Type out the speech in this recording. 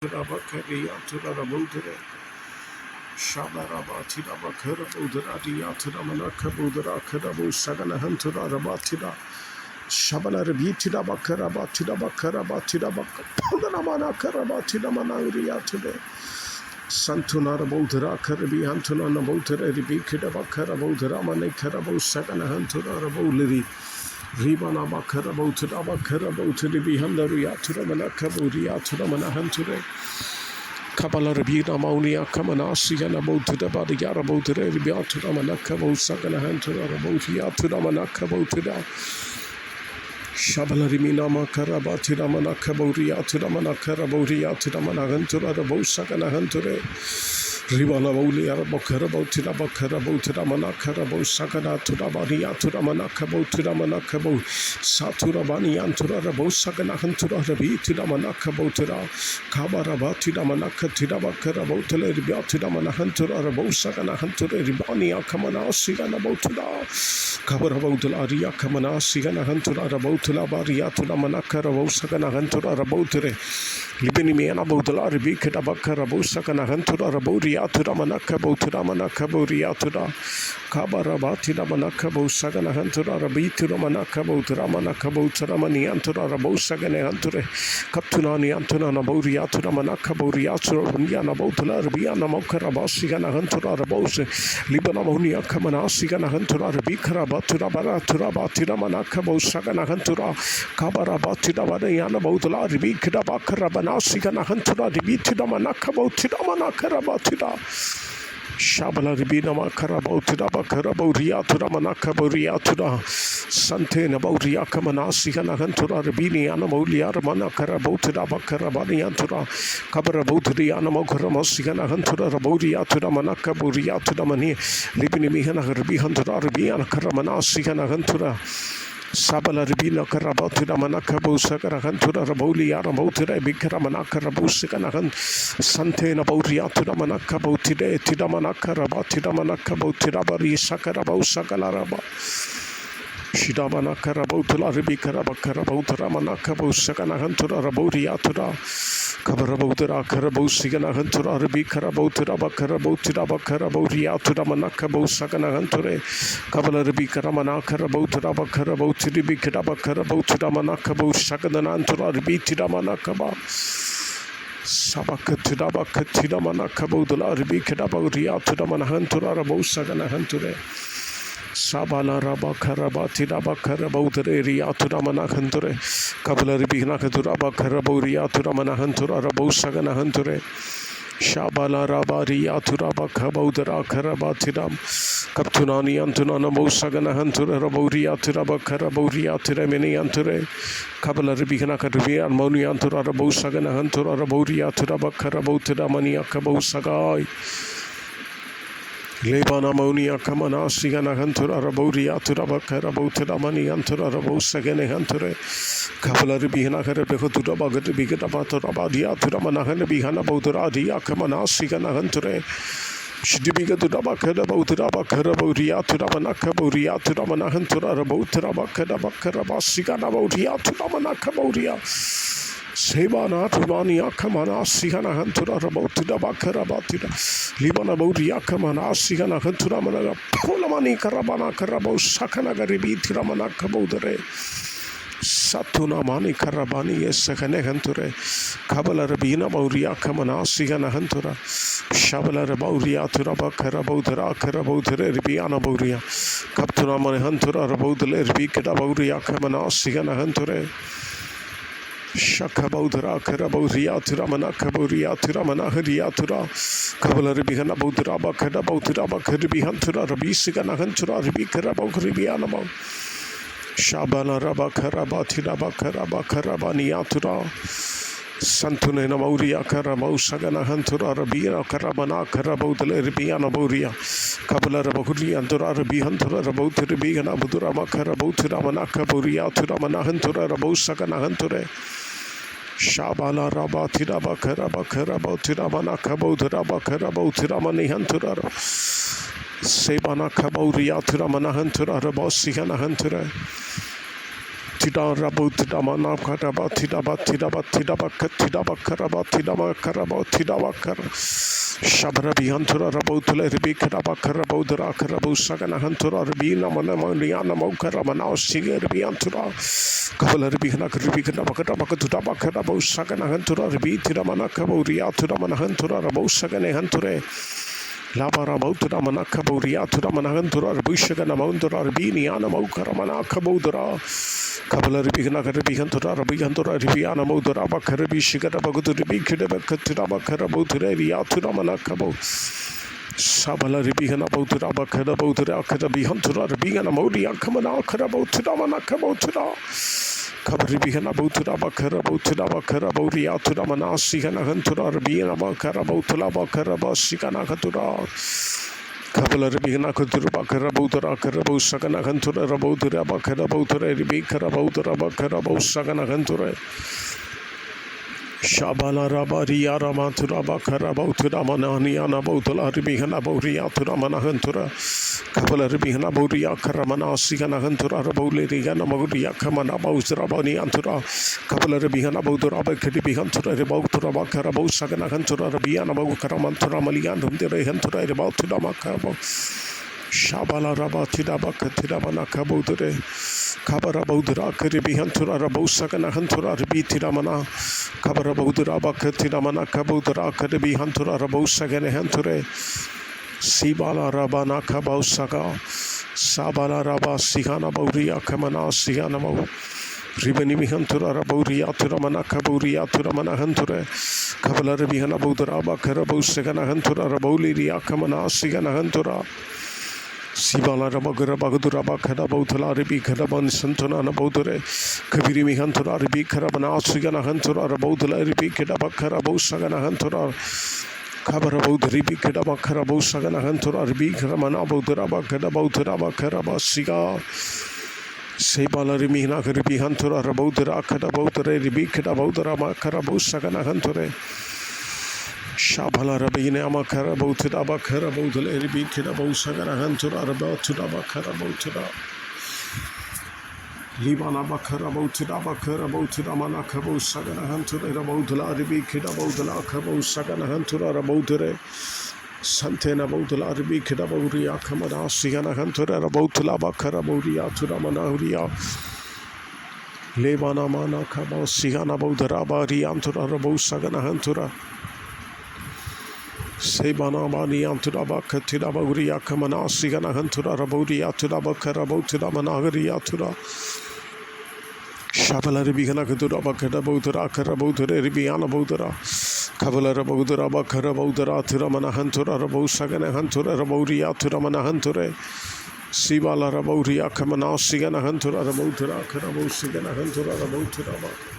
Rabakariyaturabudere, Shabarabatidabakarabudradiyaturamanakabudra Karabu Saganahantura Rabatida, Shabanarabitida Bakarabatida Bakarabatida Bakapanamana Karabatida Manangria today. Santuna Rabudra Karabi Antuna Nabotra Ribikida Bakarabudra Mane Karabu Saganahantura Rabuliri. Ribana Bakarabo to Dabakarabo to the Bihandaria to the Manakaburia to the Manahanture. Kabala Rabina Maunia Kamanasi and about to the body Yarabo to the Ribia to the Manakabo Saganahantura Rabotia to the Manakabo to the Shabala Rimina Makaraba to the Manakaboria to the Manakaraboria to the Manahantura Rabo Saganahanture. Ribana Moli Arabakarabo to the Bakarabo to the Manakarabo Sakana to the Badia to the Manakabo to the Manakabo Saturabani and to the Rabo Sakanahan to the Rabi to the Manakabo to the Kabaraba to the Manaka to the Bakarabo to the Ribia to the Manahan to the Rabo Sakanahan to the Ribani Akamana Siganabo to the Kabarabo to the Aria Kamana Siganahan to the Rabo to the Baria to the Manakarabo Sakanahan to the Rabo to the Libini about the Arabi Katabakarabo Sakanahan to the Rabori. Atura Manakabo to the Manakaboria to the Kabarabati the Manakabo Sagana Hantura Rabi to the Manakabo to the Manakabo to the Mani Antura Rabo Sagane Anture Kaptunani Antuna Naboria to the Manakaboria to Yana Botula Rabiana Mokarabasiana Hantura Rabose Libanamonia Kamanasigana Hantura Rabikaraba to the Baraturaba to the Manakabo Sagana Hantura Kabarabati the Mariana Botula Rabikarabanasiana Hantura Ribi to the Manakabo to the Manakaraba to the Shabala Ribina Makarabo to the Bakarabo Ria to the Manakabo Ria to the Santena Bauria Kamanasi and Ahantura Rabini Anamolia Manakarabo to the Bakarabani Antura Kabarabo to the Anamokaramasi and Ahantura Raboria to the Manakabo Ria to the Mani Libini Mihana Rabi Hantura Rabi and Karamanasi and Ahantura Sabala Ribina Karabatu Manakabo Sakarahantura Raboli Aramotura Bikaramanakarabu Sikanahan Santena Boria to the Manakabo today, Tidamanakarabat, Tidamanakabo, Tidabari Sakarabo Sakalaraba. Shidamana Karabotula Ribikaraba Karabotra Manakabo Sakanahantura Raboria to the Kabarabotra Karabo Siganahantura Ribikarabotra Bakarabotira Bakaraboria to the Manakabo Sakanahanture Kabala Ribikaramana Karabotra Bakarabotri Bikarabakarabo to the Manakabo Sakanantura Ribitida Manakaba Sabakatidabaka Tidamanakabo the Ribikaraboria to the Manahantura Rabo Saganahanture Sabala Raba Karabati Raba Karabotre Riatura Manahanture Kabala Ribina Katuraba Karaboria to Ramanahantura Rabo Saganahanture Shabala Raba Riaturaba Kabodra Karabatiram Kaptunani Antunana Bosaganahantura Raboria Turaba Karaboria Tiremini Anture Kabala Ribina Katuvia Moni Antura Rabo Saganahantura Raboria Turaba Karabotira Mania Kabo Sagai Lebana Monia Kamana Sigana Hantura Raboria to Rabakarabo to Ramani Antura Rabo Sagane Hanture Kavala Ribina Karabeho to Rabaga to Bigatabato Rabadia to Ramanahan Bihana Bodoradia Kamana Sigana Hanture Shidibiga to Rabakarabo to Rabakaraboria to Ramanakaboria to Ramanahantura Rabo to Rabakarabakaraba Sigana Bodia to Ramanakaboria Sebana Turania Kamana Sigana Hantura about to the Bakarabatida Libana Bodia Kamana Sigana Hantura Managa Polamani Karabana Karabo Sakana Garibi Tiramana Kabodere Satuna Mani Karabani Sakane Hanture Kabala Rabina Bauria Kamana Sigana Hantura Shabala Rabauria Turaba Karabodera Karabodere Ribiana Boria Kaptuna Mani Hantura about the Lervika Bauria Kamana Sigana Hanture Shakabaudra Karaboria Tiramana Kaboria Tiramana Hadiatura Kavalari Bihana Baudraba Kadabautraba Kadibihantura Rabisigana Hantura Ribikarabo Ribianamo Shabana Raba Karabatiraba Karaba Karabaniatura Santunena Mauria Karabo Sagana Hantura Rabira Karabana Karabo de Ribiana Boria Kabala Rabahuri Antura Rabihantura Rabo Ribigana Budurama Karabo Tiramana Kaboria Turamana Hantura Rabo Sagana Hanture Shabala Raba Tiraba Karaba Karabo Tiramana Kabo Turaba Karabo Tiramani Hantura Sebana Kaboria Turamana Hantura Rabo Sigana Hantura Tida Rabutida Manakata Batida Batida Batida Bakatida Bakaraba Tidama Karabo Tidawakar Shabra Bihantura Rabotula Rebika Bakarabo Drakarabu Sagana Hantura Rebina Manamaniana Mokaramana Singer Biantura Kavala Rebina Rebika Bakata Bakarabo Sagana Hantura Rebitida Manakabo Riatura Manahantura Rabo Sagane Hanture Labara Mautura Manakaburia to the Manahantura, Bushagana Mountura, Biniana Mokara Manakabudra, Kabala Ribigana Ribihantura, Rabihantura, Ribiana Modura, Bakarabi, Shigarabagu to the Bikidaba Katiraba Karabu to the Riatura Manakabo. Sabala Ribihana Botura Bakarabu to the Akadabihantura, Ribigana Modia, Kamana Karabo to the Manakabo to the Kabaribihana Butura Bakarabo to the Bakaraboria to the Manasi and Ahantura, Rabina Bakarabo to the Bakaraba, Sikana Katura. Kabala Ribihana Kutura Bakarabutura, Karabo, Sakana Hantura, Rabotura, Bakarabotura, Ribikarabotura, Bakarabo, Sakana Hanture. Shabala Rabaria Ramatura Bakarabo to the Mananiana Botula, Ribihana Boria to the Manahantura. Kabala Ribihana Boria Karamana Sigana Hantura Raboli Rigana Moria Kamana Bausrabani Antura Kabala Ribihana Bodura Bakadibihantura Rebautura Bakarabo Sagana Hantura Rabiana Bokaramantura Malian Huntura about to the Makabo Shabala Rabatida Bakatida Manakabodure Kabarabodura Karibihantura Rabo Sagana Hantura Ribitida Mana Kabarabodura Bakatida Manakabodura Kadibihantura Rabo Sagana Hanture Sibala Rabana Kabau Saga Sabala Rabba Sihana Bauria Kamana Sihanamo Ribani Mihantura Raburia Turamana Kaburia Turamana Hanture Kabala Ribihana Budraba Karabu Segana Hantura Rabuli Kamana Sigana Hantura Sibala Ramagura Baguduraba Kadabutala Ribi Kadaban Santona Nabodure Kabiri Mihantura Ribi Karabana Sigana Hantura Rabodula Ribi Kadabakarabu Sagana Hantura Kabarabo Ribi Kadabakarabo Sagana Hantura Ribi Karamanabo Duraba Kadaboturaba Karaba Siga Sebala Rimina Ribi Hantura Rabodura Kadaboture Ribi Kadaboturama Karabo Sagana Hanture Shabala Rabina Makarabo Tudaba Karabo Ribi Kadabo Sagana Hantura about Tudaba Karabo Tuda Libana Bakarabo Tudaba Karabo Tudamana Kabo Sagana Hantura Rabodula Ribi Kadabodula Kabo Sagana Hantura Rabodure Santena Bodula Ribi Kadaboria Kamada Sigana Hantura Rabotula Bakaraboria Tudamanahuria Lebana Mana Kabo Sigana Bodaraba Riantura Rabo Sagana Hantura Sebana Bani Anturaba Katirabaria Kamana Sigana Hantura Rabodia Tudaba Karabo Tudamanahuria Tura Shabala Ribihana Kaduraba Kadabotura Karabotura Ribiana Bodura Kavala Rabodura Bakarabodura Turamana Hantura Rabo Sagana Hantura Raboria Turamana Hanture Sibala Raboria Kamana Sigana Hantura Rabotura Karabo Sigana Hantura Rabotura